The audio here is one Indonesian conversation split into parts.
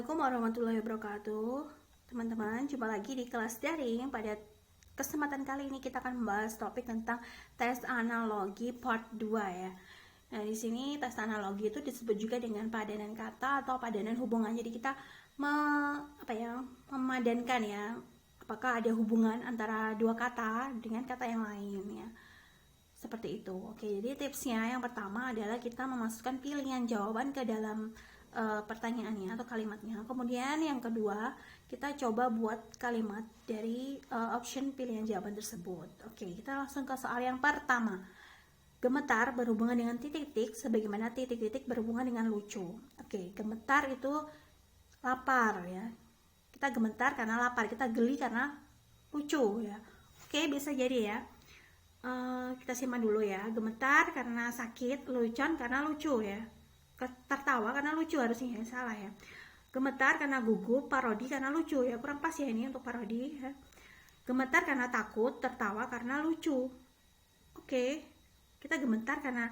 Assalamualaikum warahmatullahi wabarakatuh. Teman-teman, jumpa lagi di kelas daring. Pada kesempatan kali ini kita akan membahas topik tentang tes analogi part 2 ya. Nah, di sini tes analogi itu disebut juga dengan padanan kata atau padanan hubungan. Jadi kita memadankan ya, apakah ada hubungan antara dua kata dengan kata yang lain ya. Seperti itu. Oke, jadi tipsnya yang pertama adalah kita memasukkan pilihan jawaban ke dalam pertanyaannya atau kalimatnya. Kemudian yang kedua, kita coba buat kalimat dari option pilihan jawaban tersebut. Oke, kita langsung ke soal yang pertama. Gemetar berhubungan dengan titik-titik sebagaimana titik-titik berhubungan dengan lucu. Oke, gemetar itu lapar ya. Kita gemetar karena lapar, kita geli karena lucu ya. Oke, bisa jadi ya. Kita simak dulu ya. Gemetar karena sakit, lucon karena lucu ya. Tertawa karena lucu harusnya ya, salah ya. Gemetar karena gugup, parodi karena lucu ya, kurang pas ya ini untuk parodi ya. Gemetar karena takut, tertawa karena lucu. Oke, kita gemetar karena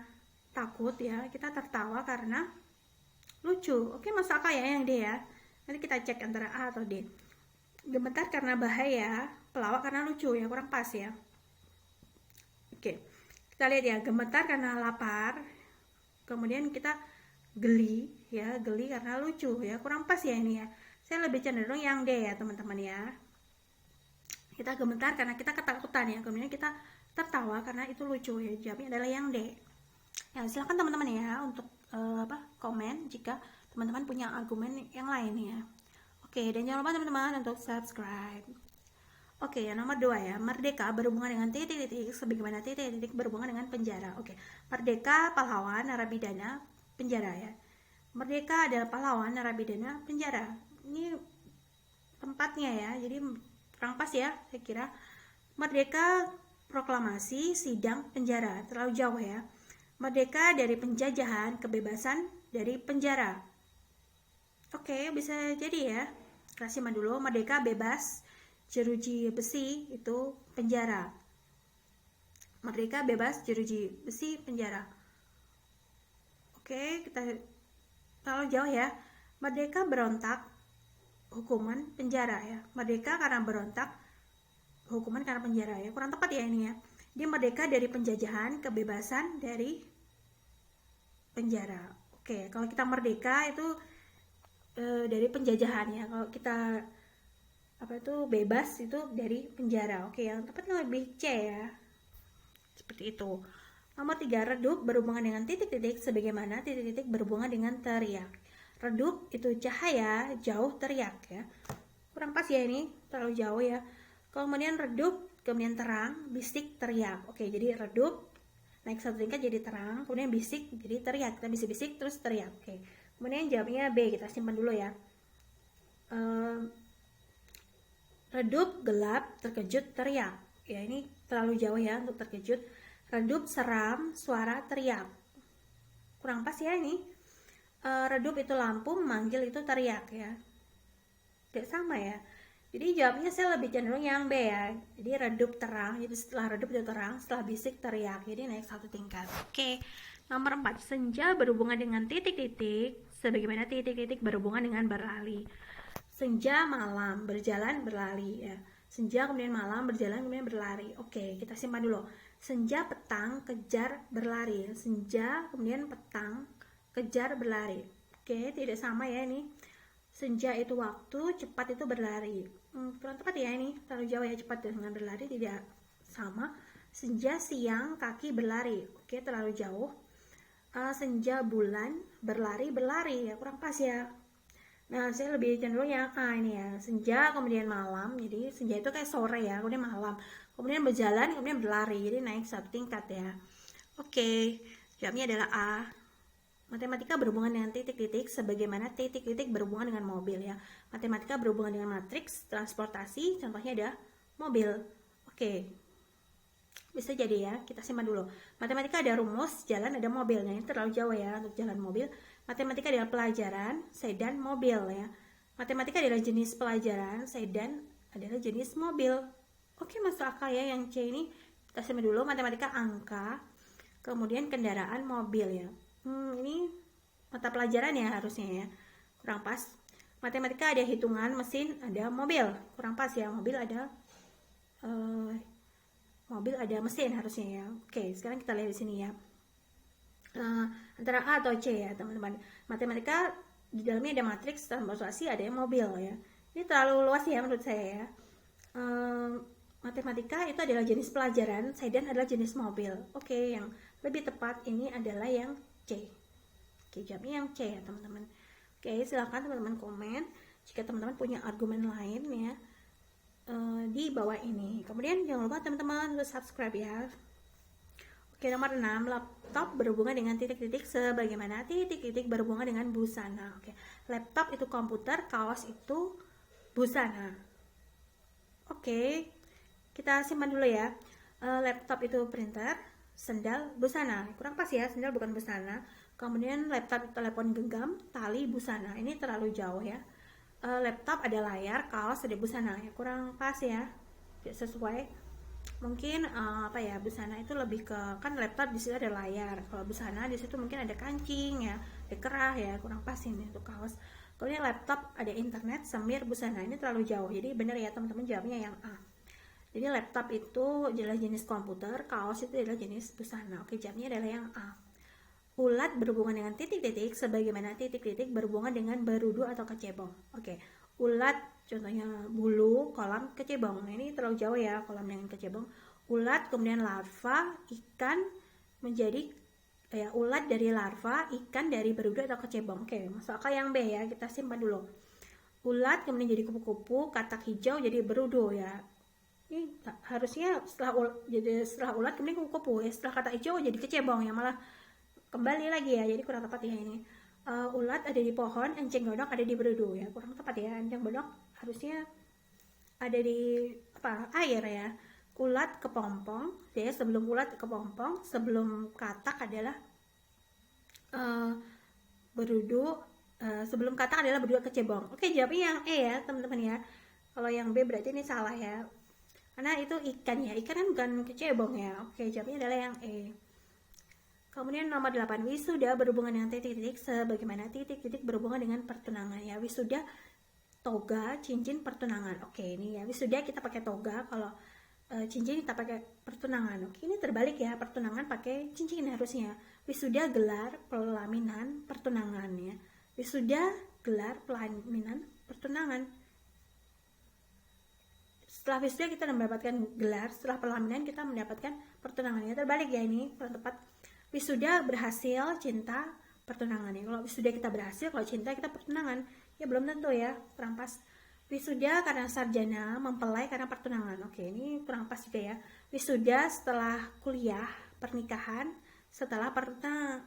takut ya, kita tertawa karena lucu. Oke, masuk akal ya yang D ya. Nanti kita cek antara A atau D. Gemetar karena bahaya, pelawak karena lucu ya, kurang pas ya. Oke, kita lihat ya, gemetar karena lapar, kemudian kita geli ya, geli karena lucu ya, kurang pas ya ini ya. Saya lebih cenderung yang D ya teman-teman ya. Kita gemetar karena kita ketakutan ya, kemudian kita tertawa karena itu lucu ya. Jawabnya adalah yang D ya. Silakan teman-teman ya untuk komen jika teman-teman punya argumen yang lain ya. Oke, dan jangan lupa teman-teman untuk subscribe. Oke, yang nomor 2 ya, merdeka berhubungan dengan titik-titik sebagaimana titik-titik berhubungan dengan penjara. Oke, merdeka pahlawan, narapidana, penjara ya. Merdeka adalah pahlawan, narapidana, penjara. Ini tempatnya ya, jadi kurang pas ya saya kira. Merdeka proklamasi, sidang, penjara, terlalu jauh ya. Merdeka dari penjajahan, kebebasan dari penjara. Oke, bisa jadi ya. Kita simak dulu, merdeka bebas, jeruji besi itu penjara. Merdeka bebas, jeruji besi, penjara. Oke, kita terlalu jauh ya. Merdeka berontak, hukuman penjara ya. Merdeka karena berontak, hukuman karena penjara ya. Kurang tepat ya ini ya. Dia merdeka dari penjajahan, kebebasan dari penjara. Oke, kalau kita merdeka itu dari penjajahan ya. Kalau kita bebas itu dari penjara. Oke, yang tepatnya lebih C ya. Seperti itu. Nomor 3, redup berhubungan dengan titik-titik sebagaimana titik-titik berhubungan dengan teriak. Redup itu cahaya, jauh teriak ya. Kurang pas ya ini, terlalu jauh ya. Kemudian redup, kemudian terang, bisik, teriak. Oke, jadi redup naik satu tingkat jadi terang, kemudian bisik jadi teriak. Kita bisik-bisik terus teriak. Oke. Kemudian jawabnya B, kita simpan dulu ya. Redup, gelap, terkejut, teriak. Ya, ini terlalu jauh ya untuk terkejut. Redup, seram, suara, teriak. Kurang pas ya ini. Redup itu lampu, memanggil itu teriak ya. Tidak sama ya. Jadi jawabnya saya lebih cenderung yang B ya. Jadi redup terang, jadi setelah redup itu terang, setelah bisik teriak. Jadi naik satu tingkat. Oke. Nomor 4, senja berhubungan dengan titik-titik sebagaimana titik-titik berhubungan dengan berlari. Senja, malam, berjalan, berlari ya. Senja kemudian malam, berjalan kemudian berlari. Oke, kita simpan dulu. Senja, petang, kejar, berlari. Senja kemudian petang, kejar, berlari. Oke, tidak sama ya ini. Senja itu waktu, cepat itu berlari. Kurang tepat ya ini, terlalu jauh ya, cepat dengan berlari tidak sama. Senja, siang, kaki, berlari. Oke, terlalu jauh. Senja, bulan, berlari, berlari ya, kurang pas ya. Nah, saya lebih cenderung yang A ini ya. Senja kemudian malam, jadi senja itu kayak sore ya, kemudian malam. Kemudian berjalan, kemudian berlari, jadi naik satu tingkat ya. Oke, jawabnya adalah A. Matematika berhubungan dengan titik-titik sebagaimana titik-titik berhubungan dengan mobil ya. Matematika berhubungan dengan matriks, transportasi, contohnya ada mobil. Oke. Bisa jadi ya, kita simpan dulu. Matematika ada rumus, jalan ada mobil. Nah, ini terlalu jauh ya untuk jalan mobil. Matematika adalah pelajaran, sedan, mobil ya. Matematika adalah jenis pelajaran, sedan adalah jenis mobil. Oke, masuk akal ya yang C ini. Kita simpan dulu, matematika angka, kemudian kendaraan, mobil ya. Ini mata pelajaran ya harusnya ya. Kurang pas. Matematika ada hitungan, mesin ada mobil. Kurang pas ya, mobil ada mesin harusnya ya. Oke, sekarang kita lihat di sini ya. Antara A atau C ya teman-teman. Matematika di dalamnya ada matriks, transportasi, ada yang mobil ya. Ini terlalu luas ya menurut saya ya. Matematika itu adalah jenis pelajaran, sedan adalah jenis mobil. Oke, yang lebih tepat ini adalah yang C. Oke, jawabnya yang C ya teman-teman. Oke, silahkan teman-teman komen jika teman-teman punya argumen lain ya di bawah ini. Kemudian jangan lupa teman-teman untuk subscribe ya. Oke, nomor 6, laptop berhubungan dengan titik-titik sebagaimana titik-titik berhubungan dengan busana. Oke, laptop itu komputer, kaos itu busana. Oke, kita simpan dulu ya. Laptop itu printer, sendal busana. Kurang pas ya, sendal bukan busana. Kemudian laptop telepon genggam, tali busana. Ini terlalu jauh ya. Laptop ada layar, kaos ada busana. Ya, kurang pas ya, tidak sesuai. Mungkin busana itu lebih ke, kan laptop di situ ada layar. Kalau busana di situ mungkin ada kancing ya, ada kerah ya. Kurang pas ini untuk kaos. Kemudian laptop ada internet, semir busana. Ini terlalu jauh. Jadi benar ya teman-teman, jawabnya yang A. Jadi laptop itu adalah jenis komputer, kaos itu adalah jenis busana. Oke, jawabnya adalah yang A. Ulat berhubungan dengan titik-titik sebagaimana titik-titik berhubungan dengan berudu atau kecebong. Oke, ulat contohnya bulu, kolam, kecebong. Nah, ini terlalu jauh ya, kolam dengan kecebong. Ulat, kemudian larva, ikan menjadi ulat dari larva, ikan dari berudu atau kecebong. Oke, masuk akal yang B ya, kita simpan dulu. Ulat kemudian jadi kupu-kupu, katak hijau jadi berudu ya. Ini harusnya setelah ulat kemudian kupu-kupu ya, setelah katak hijau jadi kecebong ya, malah kembali lagi ya, jadi kurang tepat ya ini. Ulat ada di pohon, enceng gondok ada di berudu ya, kurang tepat ya. Enceng gondok harusnya ada di air ya. Ulat kepompong ya, sebelum ulat kepompong, sebelum katak adalah berudu, sebelum katak adalah berudu kecebong. Oke, jawabnya yang E ya teman-teman ya. Kalau yang B berarti ini salah ya, karena itu ikan ya, ikan kan bukan kecebong ya. Oke, jawabnya adalah yang E. Kemudian nomor 8, wisuda berhubungan dengan titik-titik sebagaimana titik-titik berhubungan dengan pertunangan ya. Wisuda toga, cincin, pertunangan. Oke, ini ya, wisuda kita pakai toga, kalau cincin kita pakai pertunangan. Oke, ini terbalik ya, pertunangan pakai cincin harusnya. Wisuda gelar pelaminan pertunangan ya. Wisuda gelar pelaminan pertunangan. Setelah wisuda kita mendapatkan gelar, setelah pelaminan kita mendapatkan pertunangan ya. Terbalik ya, ini kurang tepat. Wisuda berhasil, cinta, pertunangan ya. Kalau wisuda kita berhasil, kalau cinta kita pertunangan ya, belum tentu ya, kurang pas. Wisuda karena sarjana, mempelai karena pertunangan. Oke, ini kurang pas juga ya. Wisuda setelah kuliah, pernikahan setelah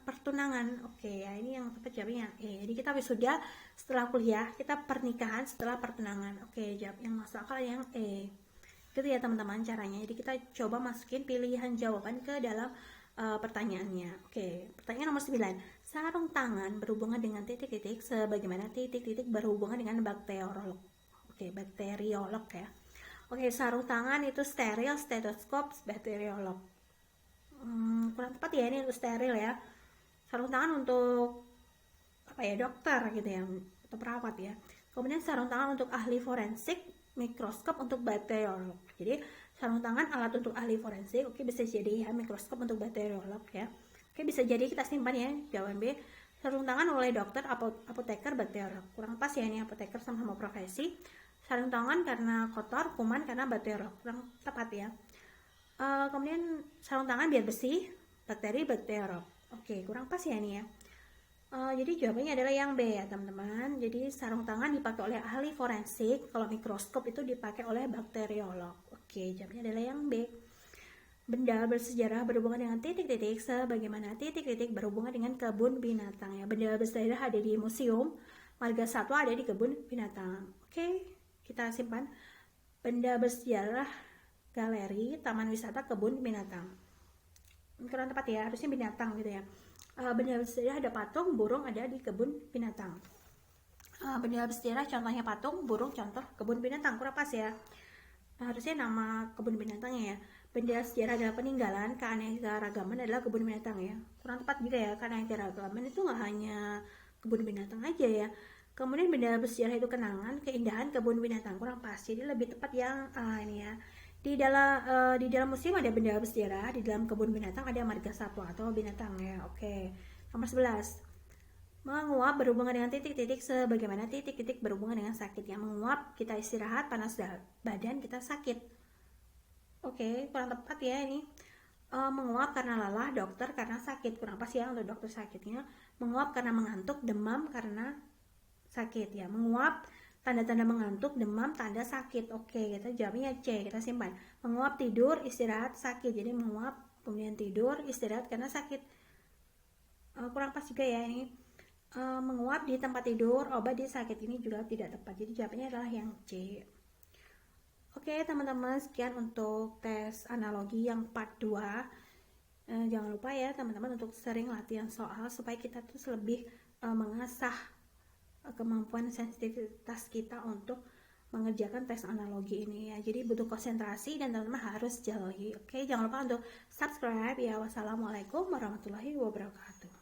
pertunangan. Oke ya, ini yang tepat jawabnya jadi kita wisuda setelah kuliah, kita pernikahan setelah pertunangan. Oke, jawab yang masuk akal yang E. Gitu ya teman-teman caranya. Jadi kita coba masukin pilihan jawaban ke dalam pertanyaannya. Oke, pertanyaan nomor 9. Sarung tangan berhubungan dengan titik-titik sebagaimana titik-titik berhubungan dengan bakteriolog. Oke, bakteriolog ya. Oke, sarung tangan itu steril, stetoskop, bakteriolog. Kurang tepat ya, ini untuk steril ya. Sarung tangan untuk dokter gitu ya, atau perawat ya. Kemudian sarung tangan untuk ahli forensik, mikroskop untuk bakteriolog. Jadi sarung tangan alat untuk ahli forensik, oke, bisa jadi ya, mikroskop untuk bakteriolog ya. Oke, bisa jadi kita simpan ya jawaban B. Sarung tangan oleh dokter, apoteker, bakteriolog. Kurang pas ya, ini apoteker sama-sama profesi. Sarung tangan karena kotor, kuman karena bakteriolog. Kurang tepat ya. Kemudian sarung tangan biar bersih, bakteri, bakteriolog. Oke, kurang pas ya ini ya. Jadi jawabannya adalah yang B ya teman-teman. Jadi sarung tangan dipakai oleh ahli forensik, kalau mikroskop itu dipakai oleh bakteriolog. Oke, jawabannya adalah yang B. Benda bersejarah berhubungan dengan titik-titik sebagaimana titik-titik berhubungan dengan kebun binatang ya. Benda bersejarah ada di museum, marga satwa ada di kebun binatang. Oke, kita simpan. Benda bersejarah galeri, taman wisata, kebun binatang. Kurang tepat ya, harusnya binatang gitu ya. Benda bersejarah ada patung, burung ada di kebun binatang. Benda bersejarah contohnya patung, burung, contoh kebun binatang. Kurang pas ya. Harusnya nama kebun binatangnya ya. Benda sejarah adalah peninggalan, keanekaragaman adalah kebun binatang ya. Kurang tepat juga ya, keanekaragaman itu nggak hanya kebun binatang aja ya. Kemudian benda bersejarah itu kenangan, keindahan, kebun binatang, kurang pas. Jadi lebih tepat yang ini ya. Di dalam museum ada benda bersejarah, di dalam kebun binatang ada marga satwa atau binatang ya. Oke. Nomor 11. Menguap berhubungan dengan titik-titik sebagaimana titik-titik berhubungan dengan sakit. Yang menguap kita istirahat, panas badan kita sakit. Oke, kurang tepat ya ini. Menguap karena lelah, dokter karena sakit. Kurang pas ya untuk dokter sakitnya. Menguap karena mengantuk, demam karena sakit ya. Menguap tanda-tanda mengantuk, demam, tanda sakit. Oke, kita jawabnya C, kita simpan. Menguap tidur, istirahat, sakit. Jadi menguap kemudian tidur, istirahat karena sakit. Kurang pas juga ya ini. Menguap di tempat tidur, obat di sakit, ini juga tidak tepat. Jadi jawabannya adalah yang C. Oke teman-teman, sekian untuk tes analogi yang part 2. Jangan lupa ya teman-teman untuk sering latihan soal supaya kita tuh lebih mengasah kemampuan sensitivitas kita untuk mengerjakan tes analogi ini ya. Jadi butuh konsentrasi dan teman-teman harus jeli. Oke, jangan lupa untuk subscribe ya. Wassalamualaikum warahmatullahi wabarakatuh.